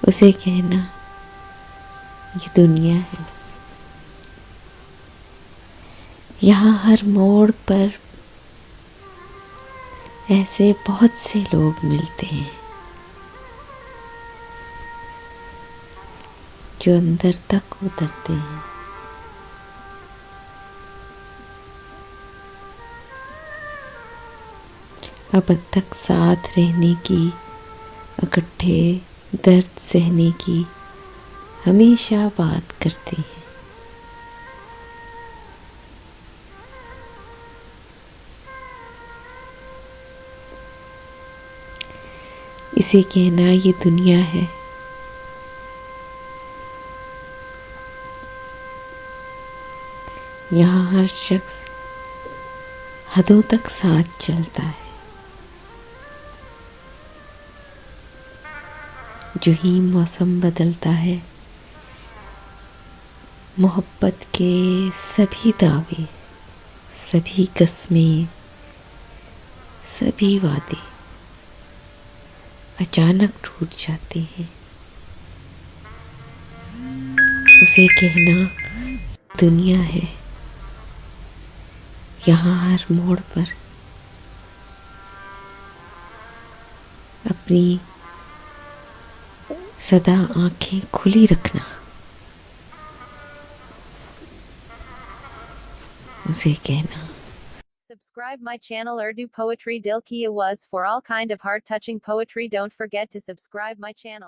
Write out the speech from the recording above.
उसे कहना ये दुनिया है। यहाँ हर मोड़ पर ऐसे बहुत से लोग मिलते हैं जो अंदर तक उतरते हैं। अब तक साथ रहने की, इकट्ठे दर्द सहने की हमेशा बात करते हैं। इसे कहना ये दुनिया है। यहाँ हर शख्स हदों तक साथ चलता है। जो ही मौसम बदलता है, मोहब्बत के सभी दावे, सभी कस्में, सभी वादे अचानक टूट जाते हैं। उसे कहना दुनिया है। यहाँ हर मोड़ पर अपनी सदा आंखें खुली रखना। उसे कहना Subscribe my channel Urdu Poetry Dil Ki Awaz for all kind of heart touching poetry. Don't forget to subscribe my channel.